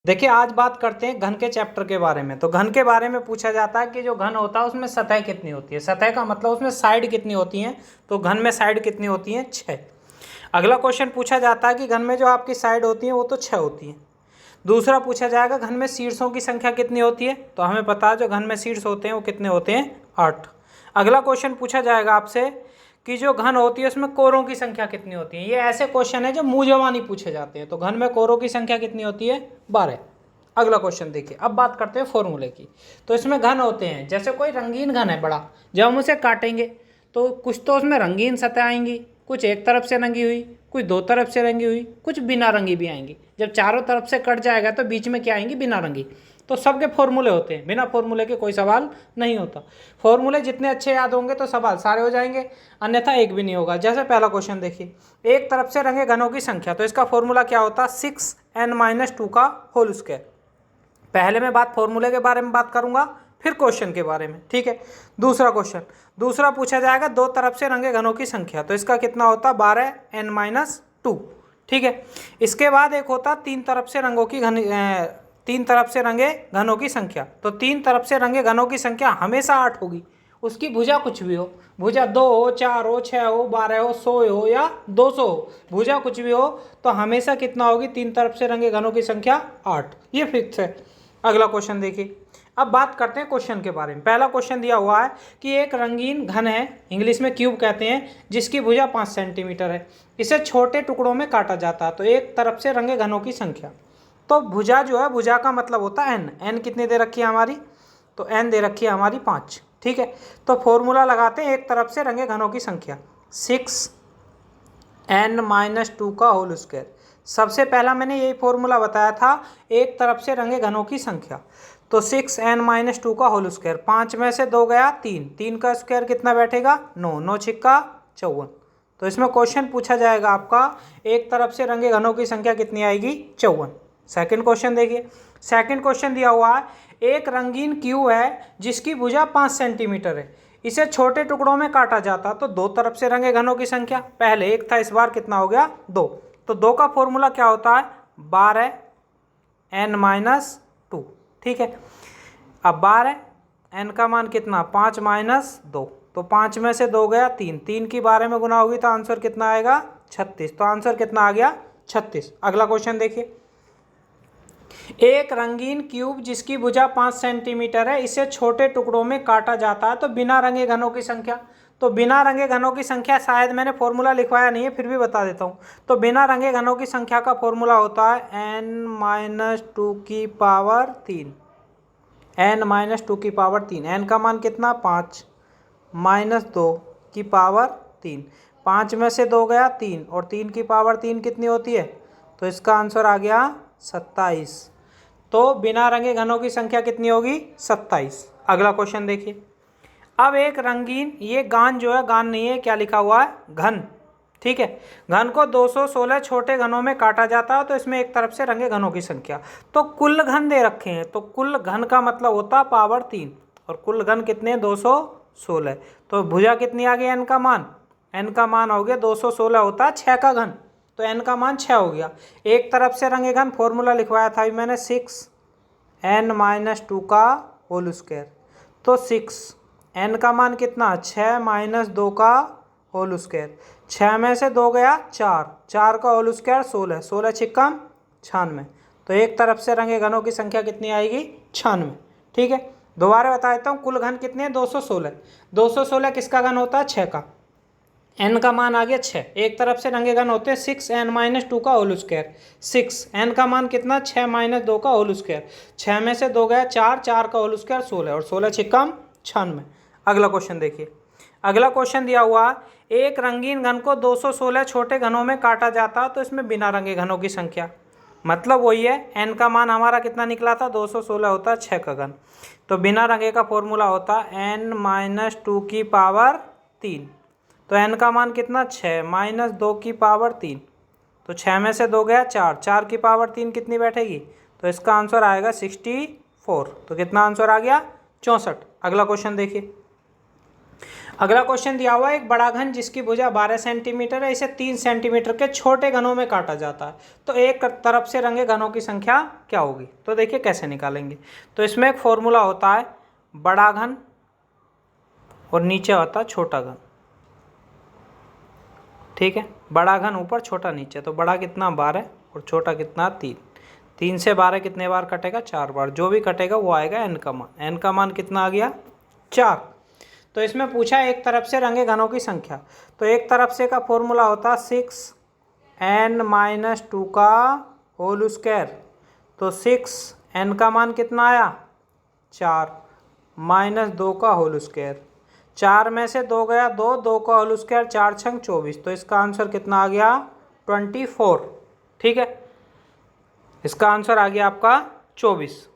देखिए आज बात करते हैं घन के चैप्टर के बारे में। तो घन के बारे में पूछा जाता है कि जो घन होता है उसमें सतह कितनी होती है। सतह का मतलब उसमें साइड कितनी होती हैं। तो घन में साइड कितनी होती हैं, 6। अगला क्वेश्चन पूछा जाता है कि घन में जो आपकी साइड होती है वो तो 6 होती हैं। दूसरा पूछा जाएगा घन में शीर्षों की संख्या कितनी होती है। तो हमें पता है जो घन में शीर्ष होते हैं वो कितने होते हैं, 8। अगला क्वेश्चन पूछा जाएगा आपसे कि जो घन होती है उसमें कोरों की संख्या कितनी होती है। ये ऐसे क्वेश्चन है जो मुंह जबानी पूछे जाते हैं। तो घन में कोरों की संख्या कितनी होती है, 12। अगला क्वेश्चन देखिए, अब बात करते हैं फॉर्मूले की। तो इसमें घन होते हैं, जैसे कोई रंगीन घन है बड़ा, जब हम उसे काटेंगे तो कुछ तो उसमें रंगीन सतह आएंगी, कुछ एक तरफ से रंगी हुई, कुछ दो तरफ से रंगी हुई, कुछ बिना रंगी भी आएंगी। जब चारों तरफ से कट जाएगा तो बीच में क्या आएंगी, बिना रंगी। तो सबके फॉर्मूले होते हैं, बिना फॉर्मूले के कोई सवाल नहीं होता। फॉर्मूले जितने अच्छे याद होंगे तो सवाल सारे हो जाएंगे, अन्यथा एक भी नहीं होगा। जैसे पहला क्वेश्चन देखिए, एक तरफ से रंगे घनों की संख्या। तो इसका फॉर्मूला क्या होता, 6n-2 का होल स्क्वायर। पहले मैं बात फॉर्मूले के बारे में बात करूंगा, फिर क्वेश्चन के बारे में, ठीक है। दूसरा क्वेश्चन, दूसरा पूछा जाएगा दो तरफ से रंगे घनों की संख्या। तो इसका कितना होता, 12n-2, ठीक है। इसके बाद एक होता तीन तरफ से रंगों की तीन तरफ से रंगे घनों की संख्या। तो तीन तरफ से रंगे घनों की संख्या हमेशा 8 होगी, उसकी भुजा कुछ भी हो, भुजा 2 हो, 4 हो, 6 हो, 12 हो, 100 हो या 200 हो, भुजा कुछ भी हो तो हमेशा कितना होगी, तीन तरफ से रंगे घनों की संख्या 8, ये फिक्स है। अगला क्वेश्चन देखिए, अब बात करते हैं क्वेश्चन के बारे में। पहला क्वेश्चन दिया हुआ है कि एक रंगीन घन है, इंग्लिश में क्यूब कहते हैं, जिसकी भुजा 5 सेंटीमीटर है। इसे छोटे टुकड़ों में काटा जाता है। तो एक तरफ से रंगे घनों की संख्या, तो भुजा जो है, भुजा का मतलब होता है एन। एन कितनी दे रखी है हमारी, तो एन दे रखी है हमारी 5, ठीक है। तो फॉर्मूला लगाते हैं एक तरफ से रंगे घनों की संख्या, 6n-2 का होल स्क्वायर। सबसे पहला मैंने यही फॉर्मूला बताया था, एक तरफ से रंगे घनों की संख्या। तो 6n-2 का होल स्क्वायर, 5 में से 2 गया 3, 3 का स्क्वायर कितना बैठेगा, 9, 9 छिक्का 54। तो इसमें क्वेश्चन पूछा जाएगा आपका, एक तरफ से रंगे घनों की संख्या कितनी आएगी, 54। सेकंड क्वेश्चन देखिए, सेकंड क्वेश्चन दिया हुआ है, एक रंगीन क्यूब है जिसकी भुजा 5 सेंटीमीटर है। इसे छोटे टुकड़ों में काटा जाता, तो दो तरफ से रंगे घनों की संख्या, पहले एक था, इस बार कितना हो गया, 2। तो 2 का फॉर्मूला क्या होता है, 12n-2, ठीक है। अब 12, n का मान कितना, 5-2, तो 5 में से 2 गया 3, 3 की 12 में गुना होगी तो आंसर कितना आएगा, 36। तो आंसर कितना आ गया, 36। अगला क्वेश्चन देखिए, एक रंगीन क्यूब जिसकी भुजा 5 सेंटीमीटर है, इसे छोटे टुकड़ों में काटा जाता है। तो बिना रंगे घनों की संख्या, तो बिना रंगे घनों की संख्या, शायद मैंने फॉर्मूला लिखवाया नहीं है, फिर भी बता देता हूँ। तो बिना रंगे घनों की संख्या का फॉर्मूला होता है n-2 की पावर 3, n-2 की पावर 3। n का मान कितना, 5, -2 की पावर 3, 5 में से 2 गया 3, और 3 की पावर 3 कितनी होती है, तो इसका आंसर आ गया 27। तो बिना रंगे घनों की संख्या कितनी होगी, 27। अगला क्वेश्चन देखिए, अब एक रंगीन, ये गान जो है, गान नहीं है, क्या लिखा हुआ है, घन, ठीक है। घन को 216 छोटे घनों में काटा जाता है। तो इसमें एक तरफ से रंगे घनों की संख्या, तो कुल घन दे रखे हैं। तो कुल घन का मतलब होता पावर 3, और कुल घन कितने, 216। तो भुजा कितनी आ गई, एन का मान, एन का मान हो गया 216, होता 6 का घन, तो एन का मान 6 हो गया। एक तरफ से रंगे घन, फॉर्मूला लिखवाया था मैंने, 6n-2 का होल स्क्वायर। तो 6, n का मान कितना, 6 - 2 का होल स्क्वायर, 6 में से 2 गया 4, 4 का होल स्क्वायर 16, 16 छिक्का 96। तो एक तरफ से रंगे घनों की संख्या कितनी आएगी, 96, ठीक है। दोबारा बता देता हूँ, कुल घन कितने हैं, 216। 216 किसका घन होता है, 6 का। n का मान आ गया 6, एक तरफ से रंगे घन होते हैं 6n-2 का होल स्क्वायर। 6, n का मान कितना, 6 - 2 का होल स्क्वायर, 6 में से 2 गया 4, 4 का होल स्क्वायर 16, और 16 छिक्का 96। अगला क्वेश्चन देखिए, अगला क्वेश्चन दिया हुआ, एक रंगीन घन को 216 छोटे घनों में काटा जाता। तो इसमें बिना रंगे घनों की संख्या, मतलब वही है, n का मान हमारा कितना निकला था, 216 होता है 6 का घन। तो बिना रंगे का फॉर्मूला होता n-2 की पावर 3। तो n का मान कितना, 6 - 2 की पावर 3, तो 6 में से 2 गया 4, 4 की पावर 3 कितनी बैठेगी, तो इसका आंसर आएगा 64। तो कितना आंसर आ गया, 64। अगला क्वेश्चन देखिए, अगला क्वेश्चन दिया हुआ है, एक बड़ा घन जिसकी भुजा 12 सेंटीमीटर है, इसे 3 सेंटीमीटर के छोटे घनों में काटा जाता है, तो एक तरफ से रंगे घनों की संख्या क्या होगी। तो देखिए कैसे निकालेंगे। तो इसमें एक फॉर्मूला होता है बड़ा घन और नीचे होता है छोटा घन। ठीक है, बड़ा घन ऊपर छोटा नीचे, तो बड़ा कितना 12 और छोटा कितना 3। 3 से 12 कितने बार कटेगा, 4 बार। जो भी कटेगा वो आएगा n का मान। n का मान कितना आ गया 4। तो इसमें पूछा एक तरफ से रंगे घनों की संख्या, तो एक तरफ से का फॉर्मूला होता 6n-2 का होल स्क्वायर। तो 6n का मान कितना आया 4 -2 का होल स्क्वायर। 4 में से 2 गया 2, 2 का होल स्क्वायर 4 छंग 24। तो इसका आंसर कितना आ गया 24। ठीक है, इसका आंसर आ गया आपका 24।